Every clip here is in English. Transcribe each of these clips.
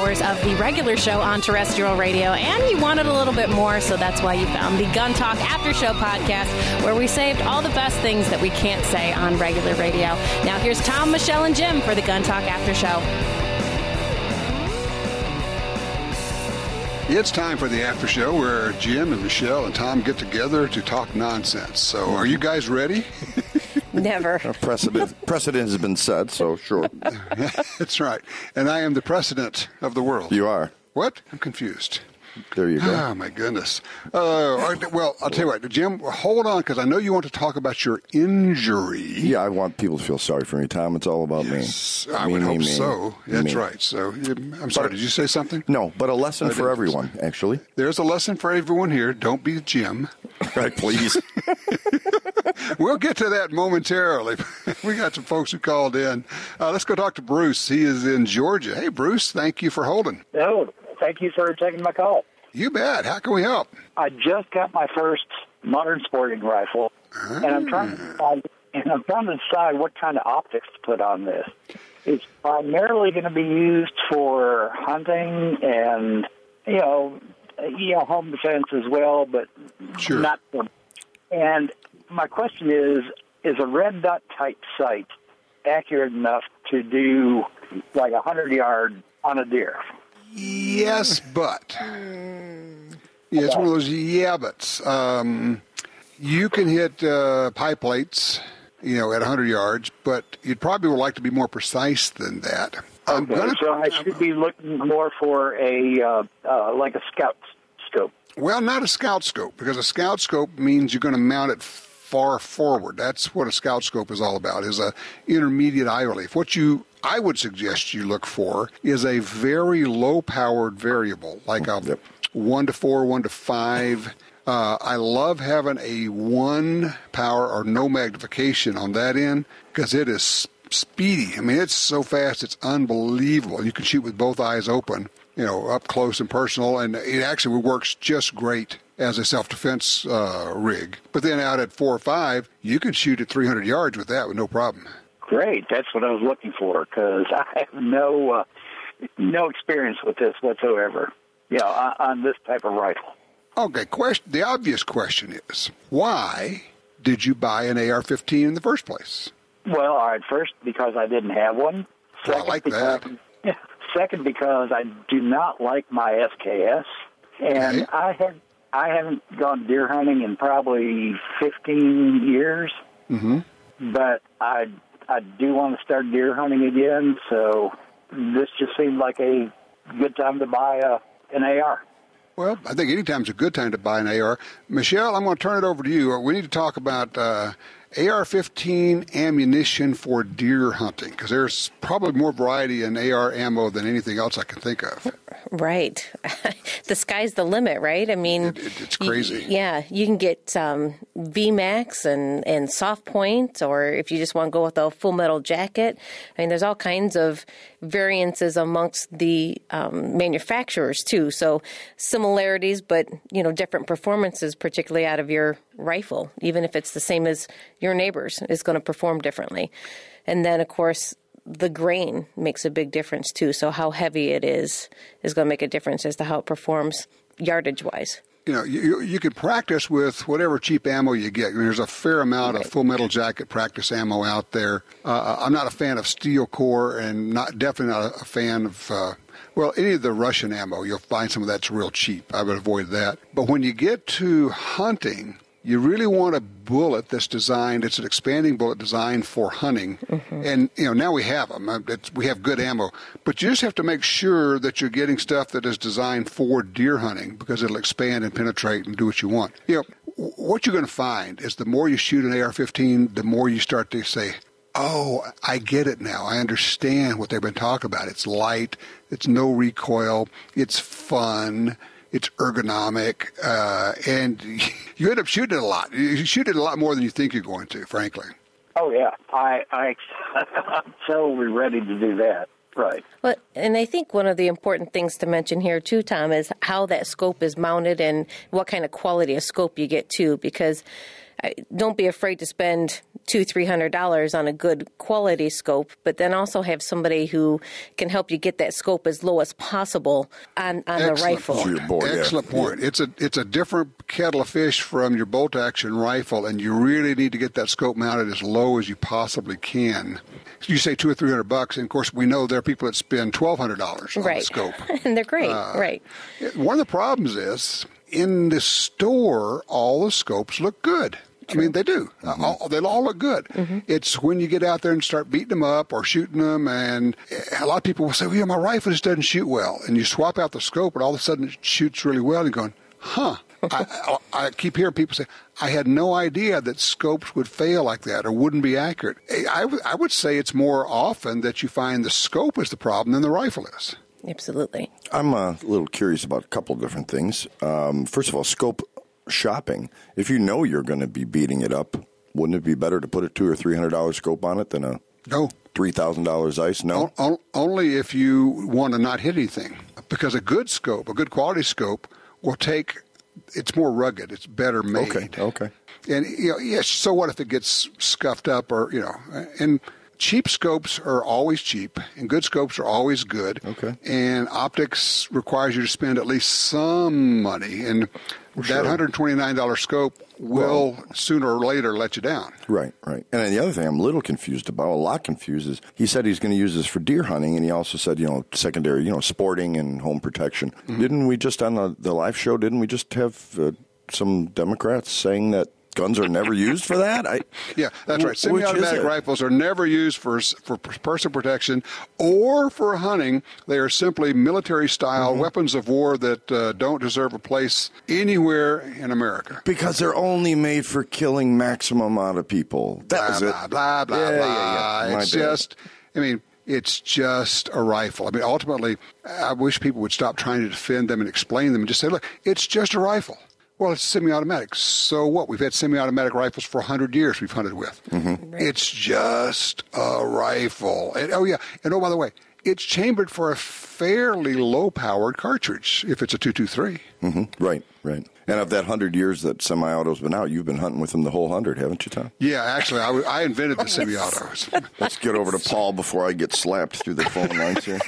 hours of the regular show on terrestrial radio, and you wanted a little bit more, so that's why you found the Gun Talk After Show podcast, where we saved all the best things that we can't say on regular radio. Now here's Tom, Michelle, and Jim for the Gun Talk After Show. It's time for the after show where Jim and Michelle and Tom get together to talk nonsense. So are you guys ready? Never. Precedent has been set, so sure. That's right. And I am the president of the world. You are. What? I'm confused. There you go. Oh, my goodness. Well, I'll tell you what, Jim, hold on, because I know you want to talk about your injury. Yeah, I want people to feel sorry for me, Tom. It's all about me. I would hope so. That's right. So, I'm sorry, did you say something? No, but a lesson for everyone, actually. There's a lesson for everyone here. Don't be Jim. Right, please. We'll get to that momentarily. We got some folks who called in. Let's go talk to Bruce. He is in Georgia. Hey, Bruce, thank you for holding. Oh, thank you for taking my call. You bet. How can we help? I just got my first modern sporting rifle, and I'm trying to decide what kind of optics to put on this. It's primarily going to be used for hunting and home defense as well, but sure. Not for. And my question is a red dot type sight accurate enough to do like 100 yard on a deer? Yes, but. Yeah, it's one of those buts. You can hit pie plates, at 100 yards, but you'd probably would like to be more precise than that. Okay, so I should be looking more for a like a scout scope. Well, not a scout scope, because a scout scope means you're going to mount it far forward. That's what a scout scope is all about, is a intermediate eye relief. What I would suggest you look for is a very low-powered variable, like a 1 to 4, 1 to 5. I love having a 1 power or no magnification on that end, because it is speedy. I mean, it's so fast, it's unbelievable. You can shoot with both eyes open, up close and personal, and it actually works just great as a self-defense rig. But then out at 4 or 5, you can shoot at 300 yards with that with no problem. Great. That's what I was looking for, because I have no experience with this whatsoever, on this type of rifle. Okay, the obvious question is, why did you buy an AR-15 in the first place? Well, all right, first, because I didn't have one. Second, I like that. Second, because I do not like my SKS, and okay. I haven't gone deer hunting in probably 15 years, but I do want to start deer hunting again, so this just seemed like a good time to buy an AR. Well, I think any time's a good time to buy an AR. Michelle, I'm going to turn it over to you. We need to talk about AR-15 ammunition for deer hunting, because there's probably more variety in AR ammo than anything else I can think of. Right. The sky's the limit, right? I mean, it's crazy. You can get VMAX and soft point, or if you just want to go with a full metal jacket. I mean, there's all kinds of variances amongst the manufacturers too. So similarities, but different performances, particularly out of your rifle, even if it's the same as your neighbor's, is going to perform differently. And then, of course, the grain makes a big difference too. So how heavy it is going to make a difference as to how it performs yardage-wise. You can practice with whatever cheap ammo you get. I mean, there's a fair amount of full metal jacket practice ammo out there. I'm not a fan of steel core, and definitely not a fan of any of the Russian ammo. You'll find some of that's real cheap. I would avoid that. But when you get to hunting, you really want a bullet that's designed, it's an expanding bullet designed for hunting. And, now we have them. We have good ammo. But you just have to make sure that you're getting stuff that is designed for deer hunting, because it'll expand and penetrate and do what you want. What you're going to find is the more you shoot an AR-15, the more you start to say, oh, I get it now. I understand what they've been talking about. It's light. It's no recoil. It's fun. It's ergonomic, and you end up shooting it a lot. You shoot it a lot more than you think you're going to, frankly. Oh, yeah. I'm totally ready to do that. Right. Well, and I think one of the important things to mention here, too, Tom, is how that scope is mounted and what kind of quality of scope you get, too, because don't be afraid to spend $200-$300 on a good quality scope, but then also have somebody who can help you get that scope as low as possible on the rifle. Excellent point. It's a different kettle of fish from your bolt action rifle, and you really need to get that scope mounted as low as you possibly can. You say $200 or $300, and of course we know there are people that spend $1,200 on the scope, and they're great. Right. One of the problems is in the store, all the scopes look good. I mean, they do. They all look good. It's when you get out there and start beating them up or shooting them, and a lot of people will say, well, my rifle just doesn't shoot well. And you swap out the scope, and all of a sudden it shoots really well, and you're going, huh. I keep hearing people say, I had no idea that scopes would fail like that or wouldn't be accurate. I would say it's more often that you find the scope is the problem than the rifle is. Absolutely. I'm a little curious about a couple of different things. First of all, scope shopping. If you know you're going to be beating it up, wouldn't it be better to put a $200 or $300 scope on it than a $3,000 Zeiss? No. Only if you want to not hit anything, because a good scope, a good quality scope, will take. It's more rugged. It's better made. Okay. And yes. So what if it gets scuffed up or and cheap scopes are always cheap, and good scopes are always good. Okay. And optics requires you to spend at least some money, and that $129 scope will sooner or later let you down. Right. And then the other thing I'm a lot confused is he said he's going to use this for deer hunting, and he also said, secondary, sporting and home protection. Didn't we just on the live show, have some Democrats saying that guns are never used for that? Yeah, that's right. Semi-automatic rifles are never used for personal protection or for hunting. They are simply military-style weapons of war that don't deserve a place anywhere in America. Because they're only made for killing maximum amount of people. That was it. Blah, blah, blah. It's just, it's just a rifle. I mean, ultimately, I wish people would stop trying to defend them and explain them and just say, look, it's just a rifle. Well, it's semi-automatic. So what? We've had semi-automatic rifles for 100 years we've hunted with. Right. It's just a rifle. And, and by the way, it's chambered for a fairly low-powered cartridge if it's a .223. Right. And of that 100 years that semi-auto's been out, you've been hunting with them the whole 100, haven't you, Tom? Yeah, actually, I invented the semi-autos. Let's get over to Paul before I get slapped through the phone lines here.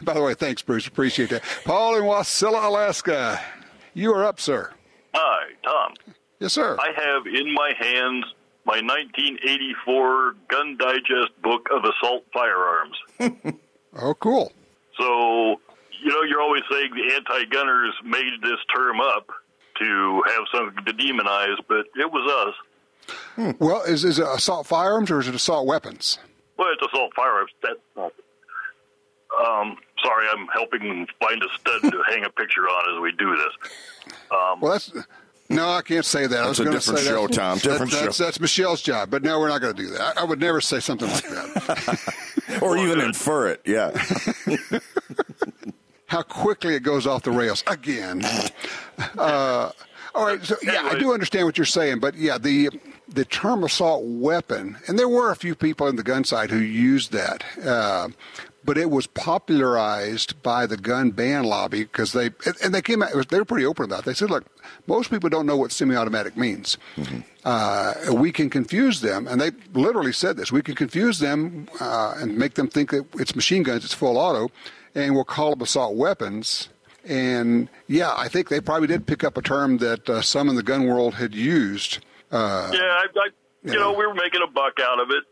By the way, thanks, Bruce. Appreciate that. Paul in Wasilla, Alaska. You are up, sir. Hi, Tom. Yes, sir. I have in my hands my 1984 Gun Digest book of assault firearms. Oh, cool. So, you're always saying the anti-gunners made this term up to have something to demonize, but it was us. Well, is it assault firearms or is it assault weapons? Well, it's assault firearms. That's not. Sorry, I'm helping find a stud to hang a picture on as we do this. Well, no, I can't say that. That's a different show, Tom. Different show. That's Michelle's job, but no, we're not going to do that. I would never say something like that. Or even infer it, yeah. How quickly it goes off the rails again. All right, so I do understand what you're saying, but the term assault weapon, and there were a few people in the gun side who used that, but it was popularized by the gun ban lobby because they came out. They were pretty open about it. They said, "Look, most people don't know what semi-automatic means. We can confuse them," and they literally said this. We can confuse them and make them think that it's machine guns, it's full auto, and we'll call them assault weapons. And I think they probably did pick up a term that some in the gun world had used. We were making a buck out of it.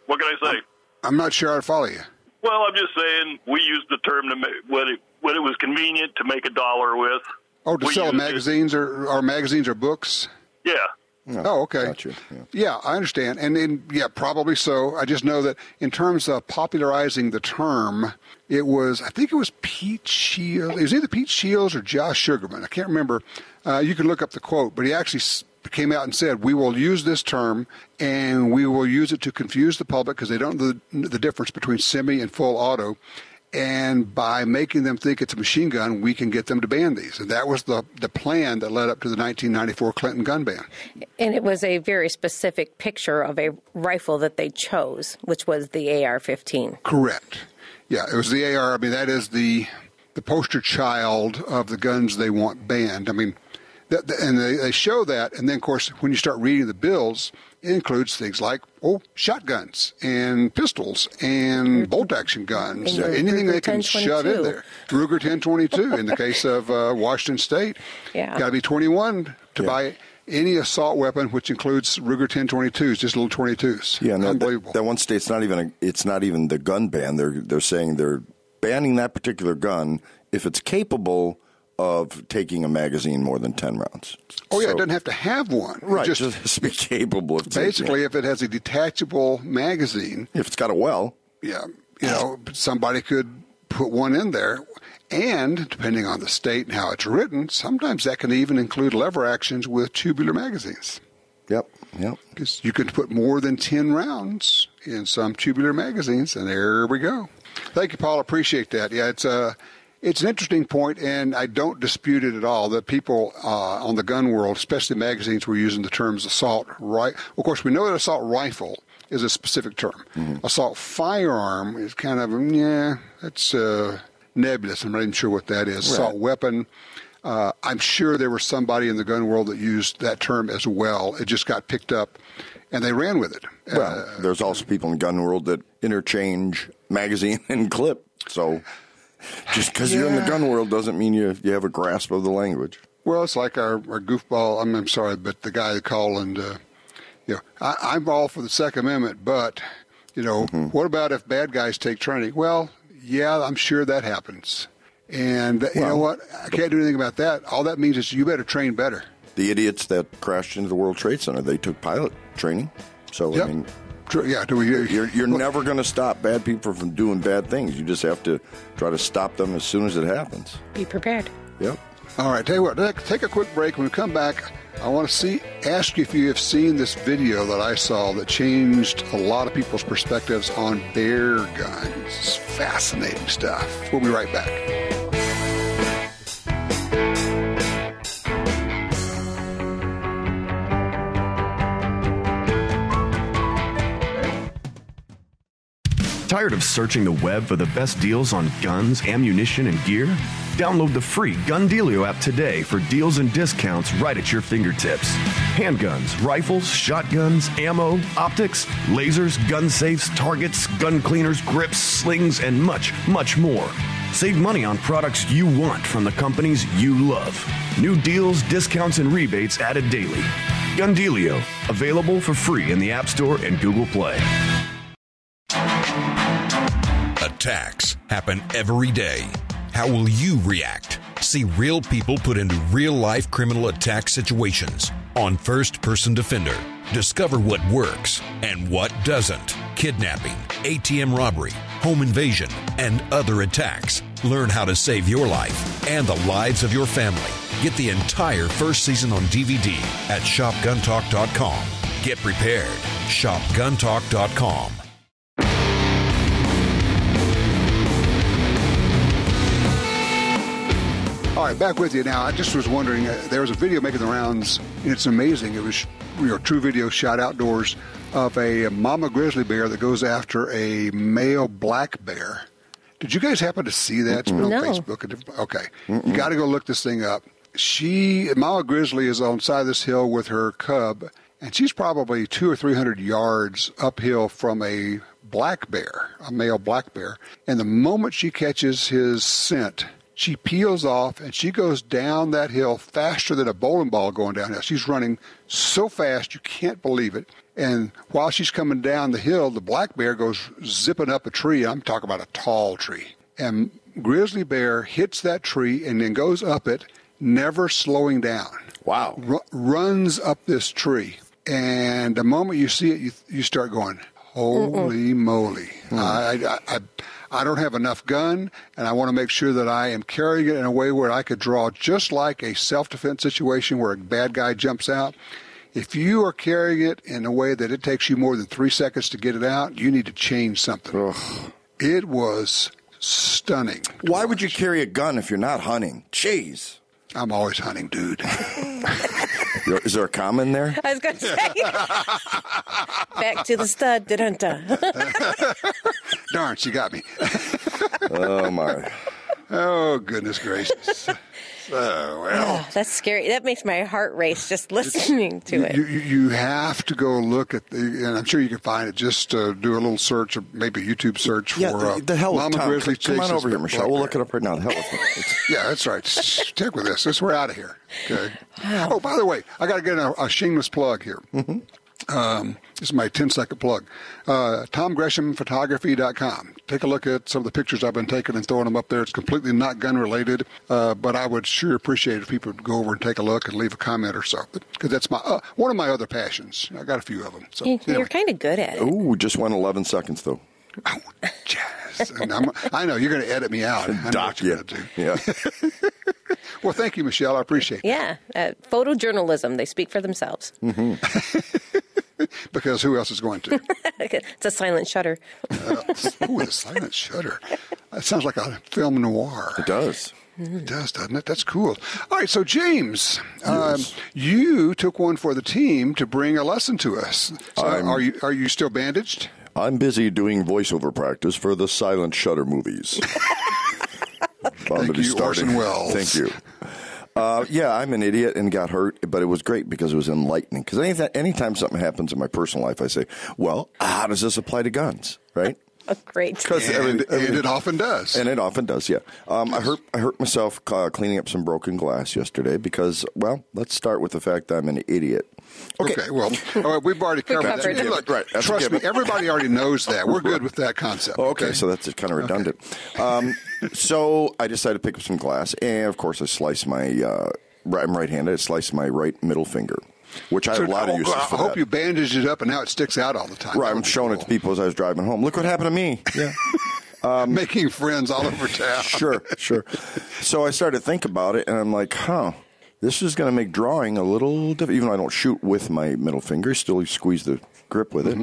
What can I say? I'm not sure I'd follow you. Well, I'm just saying we used the term to when it was convenient to make a dollar with. Oh, to sell magazines or magazines or books? Yeah. Oh, okay. Gotcha. Yeah, I understand. And probably so. I just know that in terms of popularizing the term, I think it was Pete Shields. It was either Pete Shields or Josh Sugarman. I can't remember. You can look up the quote, but he actually came out and said, we will use this term and we will use it to confuse the public because they don't know the difference between semi and full auto. And by making them think it's a machine gun, we can get them to ban these. And that was the plan that led up to the 1994 Clinton gun ban. And it was a very specific picture of a rifle that they chose, which was the AR-15. Correct. Yeah, it was the AR. I mean, that is the poster child of the guns they want banned. I mean, And they show that, and then, of course, when you start reading the bills, it includes things like, shotguns and pistols and bolt-action guns, anything they can shove in there. Ruger 1022 in the case of Washington State. Yeah. Got to be 21 to buy any assault weapon, which includes Ruger 1022s, just little 22s. Yeah, no, unbelievable. That one state's not even the gun ban. They're saying they're banning that particular gun if it's capable of taking a magazine more than 10 rounds. Oh, yeah, it doesn't have to have one. Right, just be capable of taking basically, if it has a detachable magazine. If it's got a well. Yeah, somebody could put one in there. And, depending on the state and how it's written, sometimes that can even include lever actions with tubular magazines. Yep. Because you can put more than 10 rounds in some tubular magazines, and there we go. Thank you, Paul. Appreciate that. Yeah, it's an interesting point, and I don't dispute it at all, that people on the gun world, especially magazines, were using the terms assault rifle. Of course, we know that assault rifle is a specific term. Mm-hmm. Assault firearm is kind of, that's nebulous. I'm not even sure what that is. Right. Assault weapon. I'm sure there was somebody in the gun world that used that term as well. It just got picked up, and they ran with it. Well, there's also people in the gun world that interchange magazine and clip, so... Just because you're in the gun world doesn't mean you have a grasp of the language. Well, it's like our goofball. I'm sorry, but the guy that called and, I'm all for the Second Amendment, but, what about if bad guys take training? Well, yeah, I'm sure that happens. And you know what? I can't do anything about that. All that means is you better train better. The idiots that crashed into the World Trade Center, they took pilot training. So, yep. I mean... Yeah, you're never going to stop bad people from doing bad things. You just have to try to stop them as soon as it happens. Be prepared. Yep. All right, tell you what, take a quick break. When we come back, I want to ask you if you have seen this video that I saw that changed a lot of people's perspectives on bear guns. It's fascinating stuff. We'll be right back. Tired of searching the web for the best deals on guns, ammunition, and gear? Download the free Gun Dealio app today for deals and discounts right at your fingertips. Handguns, rifles, shotguns, ammo, optics, lasers, gun safes, targets, gun cleaners, grips, slings, and much, much more. Save money on products you want from the companies you love. New deals, discounts, and rebates added daily. Gun Dealio, available for free in the App Store and Google Play. Attacks happen every day. How will you react? See real people put into real-life criminal attack situations on First Person Defender. Discover what works and what doesn't. Kidnapping, ATM robbery, home invasion, and other attacks. Learn how to save your life and the lives of your family. Get the entire first season on DVD at ShopGunTalk.com. Get prepared. ShopGunTalk.com. All right, back with you now. I just was wondering, there was a video making the rounds, and it's amazing. It was true video shot outdoors of a mama grizzly bear that goes after a male black bear. Did you guys happen to see that? It's been on Facebook. Okay. You got to go look this thing up. Mama grizzly is on the side of this hill with her cub, and she's probably 200 or 300 yards uphill from a black bear, a male black bear. And the moment she catches his scent, she peels off, and she goes down that hill faster than a bowling ball going downhill. She's running so fast, you can't believe it. And while she's coming down the hill, the black bear goes zipping up a tree. I'm talking about a tall tree. And grizzly bear hits that tree and then goes up it, never slowing down. Wow. Runs up this tree. And the moment you see it, you start going, holy moly. I don't have enough gun, and I want to make sure that I am carrying it in a way where I could draw just like a self-defense situation where a bad guy jumps out. If you are carrying it in a way that it takes you more than 3 seconds to get it out, you need to change something. Ugh. It was stunning. Why would you carry a gun if you're not hunting? Jeez. I'm always hunting, dude. Is there a comma in there? I was going to say. Back to the stud, didn't I? Darn, she got me. Oh, my. Oh, goodness gracious. Well, that's scary. That makes my heart race just listening to it. You have to go look at and I'm sure you can find it. Just do a little search, or maybe a YouTube search for the hell with Mama Tom. Grizzly. Come on over here, Michelle. We'll look it up right now. The hell with it. Yeah, that's right. Stick with this. We're out of here. Okay. Oh, by the way, I got to get a shameless plug here. This is my 10-second plug. TomGreshamPhotography.com. Take a look at some of the pictures I've been taking and throwing them up there. It's completely not gun related, but I would sure appreciate it if people would go over and take a look and leave a comment or so. Because that's my one of my other passions. I got a few of them. So You're kind of good at it. Ooh, just went 11 seconds though. Oh, yes. I know you're going to edit me out. I know what you're going to do. Yeah. Well, thank you, Michelle. I appreciate it. Yeah. Photojournalism. They speak for themselves. Because who else is going to? It's a silent shutter. Ooh, the silent shutter. That sounds like a film noir. It does. It does, doesn't it? That's cool. All right, so James, Yes. you took one for the team to bring a lesson to us. So are you still bandaged? I'm busy doing voiceover practice for the silent shutter movies. Thank you, Orson Welles. Thank you. Yeah, I'm an idiot and got hurt, but it was great because it was enlightening. Because anytime something happens in my personal life, I say, well, how does this apply to guns, right? Oh, great. And it often does. And it often does, yeah. I hurt myself cleaning up some broken glass yesterday because, well, let's start with the fact that I'm an idiot. Okay, well, all right, we've already covered that. covered Look, Right, that's trust a me, given. everybody already knows that. We're good with that concept. Okay, so that's kind of redundant. So I decided to pick up some glass, and of course I sliced my, I'm right-handed, I sliced my right middle finger, which I have a lot of uses for I hope that. you bandaged it up and now it sticks out all the time. Right, I'm showing it to people as I was driving home. Look what happened to me. Yeah. Making friends all over town. Sure. So I started to think about it, and I'm like, this is going to make drawing a little different. Even though I don't shoot with my middle finger, still squeeze the grip with it.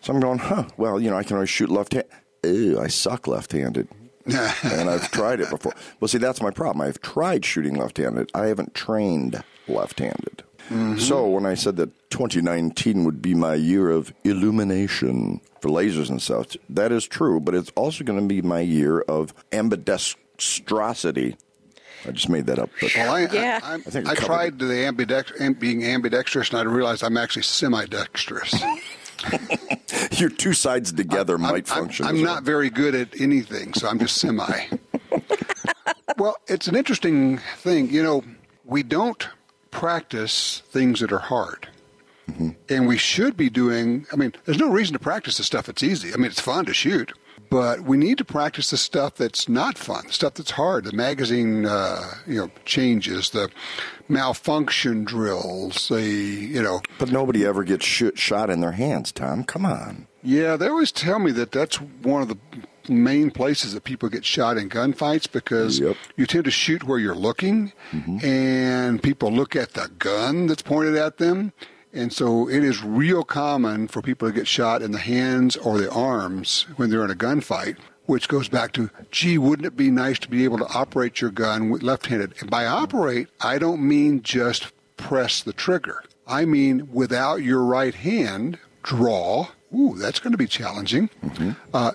So I'm going, well, I can always shoot left-handed. Ew, I suck left-handed. And I've tried it before. Well, see, that's my problem. I've tried shooting left-handed. I haven't trained left-handed. So when I said that 2019 would be my year of illumination for lasers and such, that is true, but it's also going to be my year of ambidextrosity. I just made that up. But Well, I think I tried being ambidextrous, and I realized I'm actually semi-dexterous. your two sides together might function. I'm not very good at anything, so I'm just semi. Well, it's an interesting thing. We don't practice things that are hard. And we should be doing, there's no reason to practice the stuff that's easy. It's fun to shoot. But we need to practice the stuff that's not fun, the stuff that's hard, the magazine, changes, the malfunction drills, But nobody ever gets shot in their hands, Tom. Come on. Yeah, they always tell me that that's one of the main places that people get shot in gunfights because you tend to shoot where you're looking, and people look at the gun that's pointed at them. And so it is real common for people to get shot in the hands or the arms when they're in a gunfight, which goes back to, gee, wouldn't it be nice to be able to operate your gun left-handed? And by operate, I don't mean just press the trigger. I mean without your right hand, draw. Ooh, that's going to be challenging.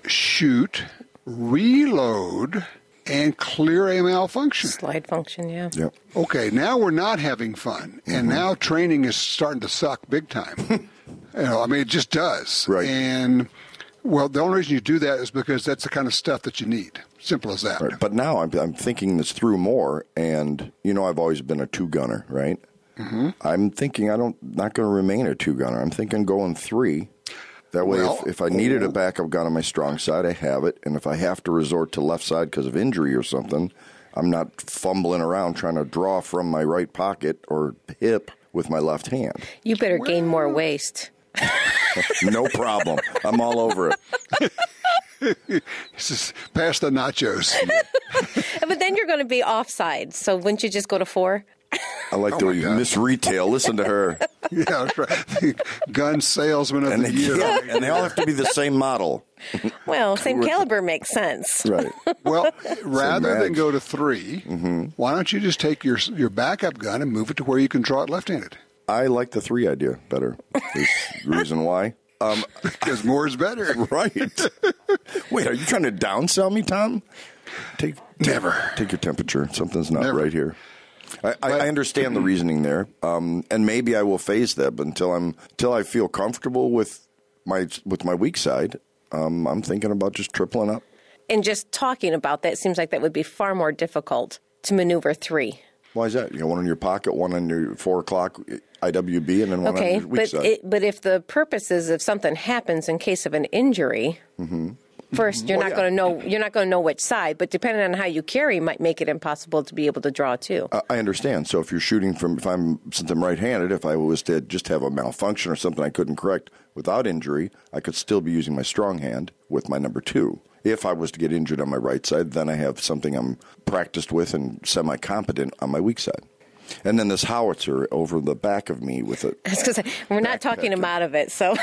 Shoot, reload, and clear a malfunction. Slide function, yeah. Yep. Okay, now we're not having fun, and now training is starting to suck big time. It just does. Right. And, well, the only reason you do that is because that's the kind of stuff that you need. Simple as that. Right. But now I'm thinking this through more, and, I've always been a two-gunner, right? I'm thinking not going to remain a two-gunner. I'm thinking going three. That way, if I needed a backup gun on my strong side, I have it. And if I have to resort to left side because of injury or something, I'm not fumbling around trying to draw from my right pocket or hip with my left hand. You better gain more waist. No problem. I'm all over it. Pass the nachos. But then you're going to be offside. So wouldn't you just go to 4? I like the way you Miss Retail. Listen to her. Yeah, that's right. Gun salesman of the year. And they all have to be the same model. Well, same caliber makes sense. Right. Well, rather than go to 3, why don't you just take your backup gun and move it to where you can draw it left-handed? I like the 3 idea better. There's the reason why. Because more is better. Right. Wait, are you trying to downsell me, Tom? Take your temperature. Something's not right here. I understand the reasoning there, and maybe I will phase that. But until I feel comfortable with my weak side, I'm thinking about just tripling up. And just talking about that seems like that would be far more difficult to maneuver 3. Why is that? You got one in your pocket, one on your 4 o'clock IWB, and then one on your weak side. But if the purpose is if something happens in case of an injury, first you're not going to know. You're not going to know which side. But depending on how you carry, might make it impossible to be able to draw 2. I understand. So if you're shooting since I'm right-handed, if I was to just have a malfunction or something I couldn't correct without injury, I could still be using my strong hand with my number 2. If I was to get injured on my right side, then I have something I'm practiced with and semi-competent on my weak side. And then this howitzer over the back of me with it. I was going to say, we're not talking him out of it, so.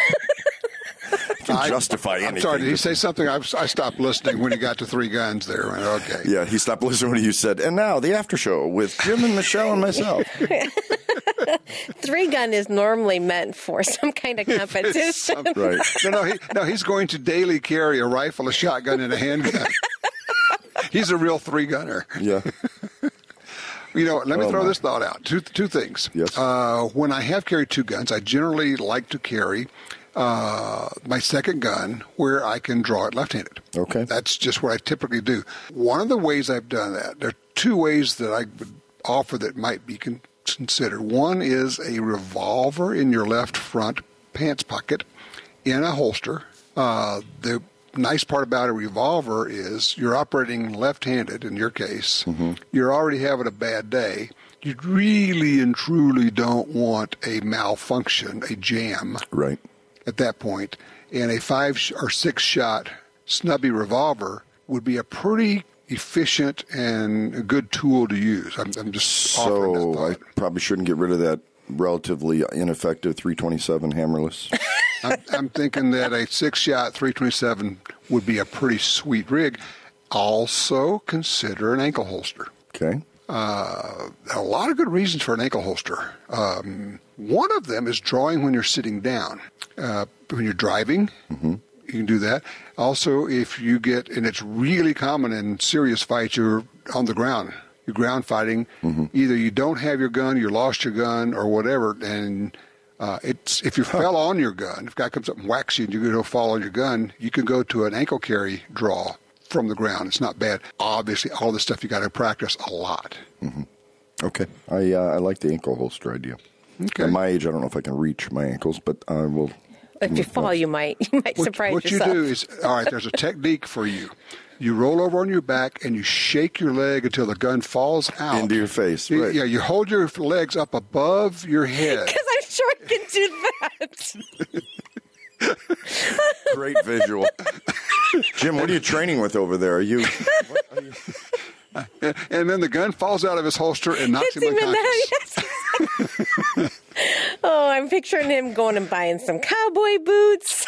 Can justify anything. I'm sorry, did he say something? I stopped listening when he got to 3 guns there. Okay. Yeah, he stopped listening when you said, and now the after show with Jim and Michelle and myself. 3-gun is normally meant for some kind of competition. Right. No, he's going to daily carry a rifle, a shotgun, and a handgun. He's a real 3-gunner. Yeah. Let me throw this thought out. Two things. Yes. When I have carried 2 guns, I generally like to carry my second gun where I can draw it left-handed. Okay. That's just what I typically do. One of the ways I've done that, there are 2 ways that I would offer that might be considered. One is a revolver in your left front pants pocket in a holster. The nice part about a revolver is you're operating left-handed in your case. Mm-hmm. You're already having a bad day. You really and truly don't want a malfunction, a jam. Right. At that point. And a 5 or 6 shot snubby revolver would be a pretty efficient and a good tool to use. I'm just offering that thought. I probably shouldn't get rid of that relatively ineffective 327 hammerless. I'm thinking that a 6-shot 327 would be a pretty sweet rig. Also consider an ankle holster. Okay. A lot of good reasons for an ankle holster. One of them is drawing when you're sitting down. When you're driving, you can do that. Also, if you get, and it's really common in serious fights, you're on the ground. You're ground fighting. Either you don't have your gun, you lost your gun, or whatever, and if you fell on your gun, if a guy comes up and whacks you and you're going to fall on your gun, you can go to an ankle carry draw from the ground. It's not bad. Obviously, all this stuff you got to practice a lot. Okay. I like the ankle holster idea. Okay. At my age, I don't know if I can reach my ankles, but I will. If you fall, you might surprise yourself. What you do is, all right, there's a technique for you. You roll over on your back and you shake your leg until the gun falls out. Into your face, right. right. Yeah, you hold your legs up above your head. Because I'm sure I can do that. Great visual. Jim, what are you training with over there? Are you... And then the gun falls out of his holster and knocks him unconscious. Oh, I'm picturing him going and buying some cowboy boots.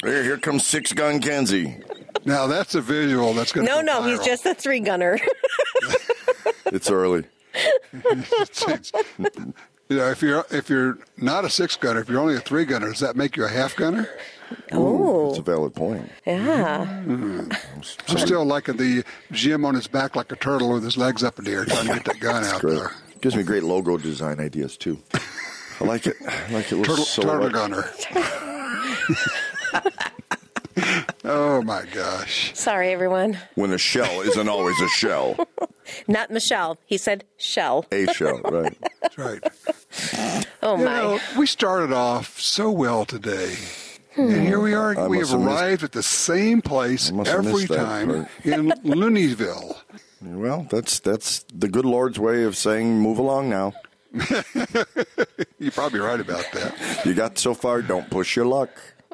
Here comes 6-gun Kenzie. Now that's a visual that's going to No, he's just a 3-gunner. It's early. If you're not a 6-gunner, if you're only a 3-gunner, does that make you a half-gunner? Oh, that's a valid point. Yeah. I'm still liking the Jim on his back like a turtle with his legs up in the air trying to get that gun out there. Gives me great logo design ideas too. I like it. Turtle gunner. Oh my gosh. Sorry, everyone. When a shell isn't always a shell. Not Michelle. He said shell. A shell, right. That's right. Oh, my. We started off so well today. And here we are. We have arrived at the same place every time in Looneyville. Well, that's the good Lord's way of saying move along now. You're probably right about that. You got so far, don't push your luck.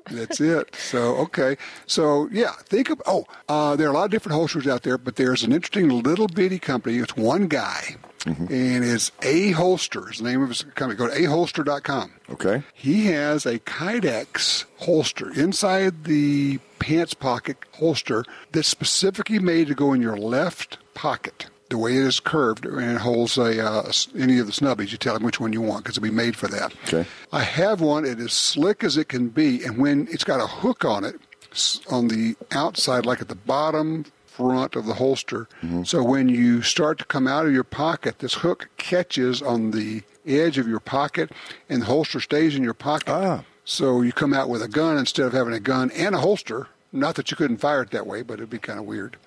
That's it. So, okay. So, yeah, there are a lot of different holsters out there, but there's an interesting little bitty company. It's one guy, and it's A-Holster. Is the name of his company. Go to aholster.com. Okay. He has a Kydex holster inside the pants pocket holster that's specifically made to go in your left pocket. The way it is curved, and it holds any of the snubbies. You tell them which one you want because it'll be made for that. Okay. I have one. It is slick as it can be, and when it's got a hook on it, on the outside, like at the bottom front of the holster. So when you start to come out of your pocket, this hook catches on the edge of your pocket, and the holster stays in your pocket. So you come out with a gun instead of having a gun and a holster. Not that you couldn't fire it that way, but it'd be kind of weird.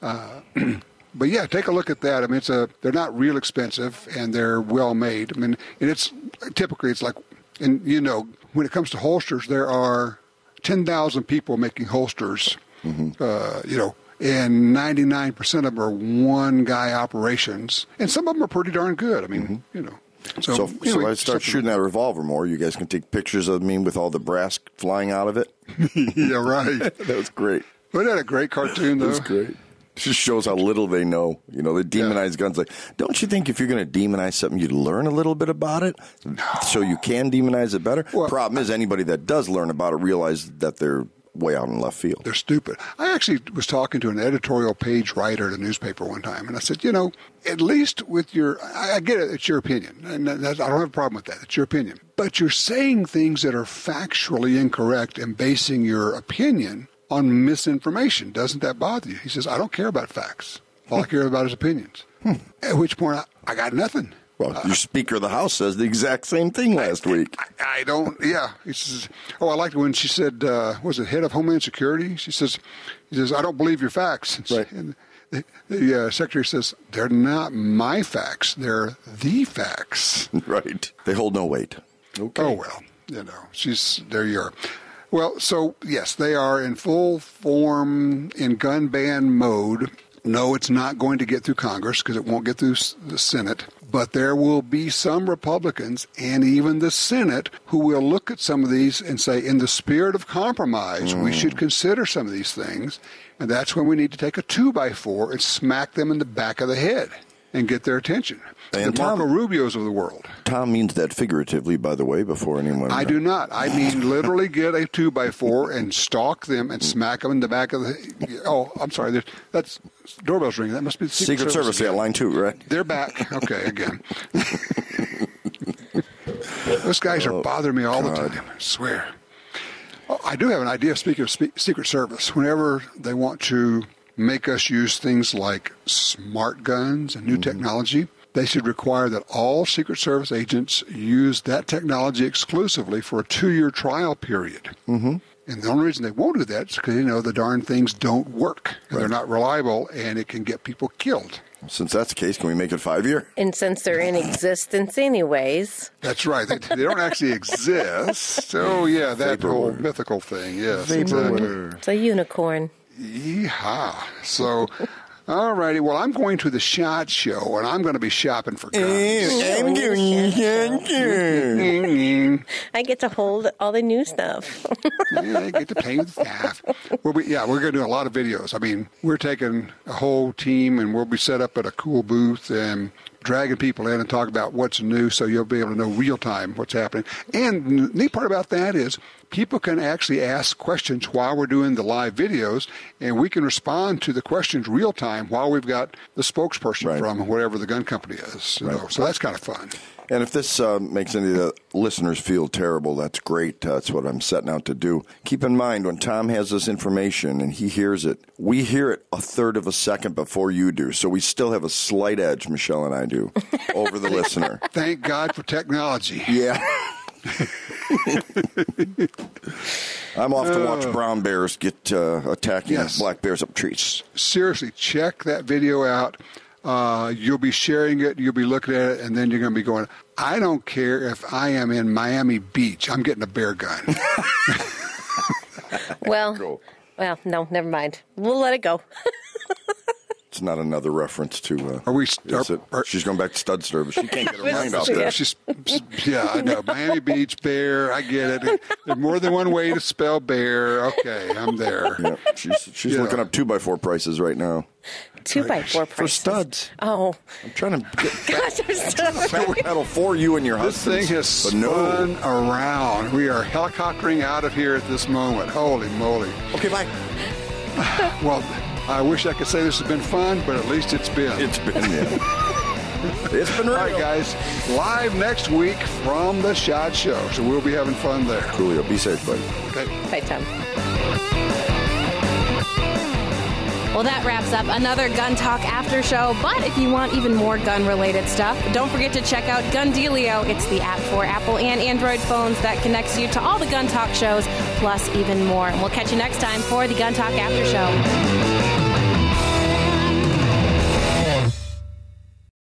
But yeah, take a look at that. I mean, they're not real expensive, and they're well made. I mean, and it's like, and you know, when it comes to holsters, there are 10,000 people making holsters. You know, and 99% of them are one guy operations, and some of them are pretty darn good. I mean, you know. So if I start shooting that revolver more, you guys can take pictures of me with all the brass flying out of it. Yeah, right. That was great. Wasn't that a great cartoon, though? That was great. Just shows how little they know. You know, they demonize guns. Like, don't you think if you're going to demonize something, you'd learn a little bit about it so you can demonize it better? Well, problem is, anybody that does learn about it realizes that they're way out in left field. They're stupid. I actually was talking to an editorial page writer at a newspaper one time, and I said, you know, at least with I get it, it's your opinion, and I don't have a problem with that. It's your opinion. But you're saying things that are factually incorrect and basing your opinion on misinformation. Doesn't that bother you? He says, I don't care about facts. All I care about is opinions. At which point, I got nothing. Well, your Speaker of the House says the exact same thing last week. I don't, yeah. He says, I liked it when she said, was it head of Homeland Security? He says, I don't believe your facts. Right. And the secretary says, they're not my facts. They're the facts. Right. They hold no weight. Okay. Oh, well, you know, there you are. Well, so, yes, they are in full form in gun ban mode. No, it's not going to get through Congress because it won't get through the Senate. But there will be some Republicans and even the Senate who will look at some of these and say, in the spirit of compromise, we should consider some of these things. And that's when we need to take a 2x4 and smack them in the back of the head and get their attention. And the Marco Rubios of the world. Tom means that figuratively, by the way, before anyone... I do not. I mean literally get a 2x4 and stalk them and smack them in the back of the... Oh, I'm sorry. That's doorbell's ringing. That must be the Secret Service. Yeah, line 2, right? They're back. Okay, again. Those guys are bothering me all the time. I swear. Oh, I do have an idea, speaking of Secret Service. Whenever they want to make us use things like smart guns and new technology, they should require that all Secret Service agents use that technology exclusively for a 2-year trial period. And the only reason they won't do that is because, you know, the darn things don't work. Right. They're not reliable, and it can get people killed. Since that's the case, can we make it 5-year? And since they're in existence anyways. That's right. They don't actually exist. Oh, yeah, that whole mythical thing. Yes, exactly. It's a unicorn. Yeehaw. So... All righty. Well, I'm going to the SHOT Show, and I'm going to be shopping for guns. I get to hold all the new stuff. Yeah, I get to play with stuff. We're going to do a lot of videos. I mean, we're taking a whole team, and we'll be set up at a cool booth and dragging people in and talk about what's new, so you'll be able to know real time what's happening. And the neat part about that is people can actually ask questions while we're doing the live videos, and we can respond to the questions real time while we've got the spokesperson from whatever the gun company is. So that's kind of fun. And if this makes any of the listeners feel terrible, that's great. That's what I'm setting out to do. Keep in mind, when Tom has this information and he hears it, we hear it a third of a second before you do. So we still have a slight edge, Michelle and I do, over the listener. Thank God for technology. Yeah. I'm off to watch brown bears get attacking black bears up trees. Seriously, check that video out. You'll be sharing it, you'll be looking at it, and then you're going to be going, I don't care if I am in Miami Beach. I'm getting a bear gun. Well, no, never mind. We'll let it go. It's not another reference to... she's going back to Studster, but she can't get her mind off that. I know. Miami Beach, bear, I get it. There's more than one way to spell bear. Okay, I'm there. Yeah, she's looking up 2x4 prices right now. 2x4 prices? For studs. Oh. I'm trying to get metal for you and your husband. This thing has spun around. We are helicoptering out of here at this moment. Holy moly. Okay, bye. Well... I wish I could say this has been fun, but at least it's been. It's been, yeah. It's been real. All right, guys. Live next week from the SHOT Show. So we'll be having fun there. Coolio. Be safe, buddy. Okay. Bye, Tom. Well, that wraps up another Gun Talk After Show. But if you want even more gun-related stuff, don't forget to check out Gundealio. It's the app for Apple and Android phones that connects you to all the Gun Talk shows, plus even more. And we'll catch you next time for the Gun Talk After Show.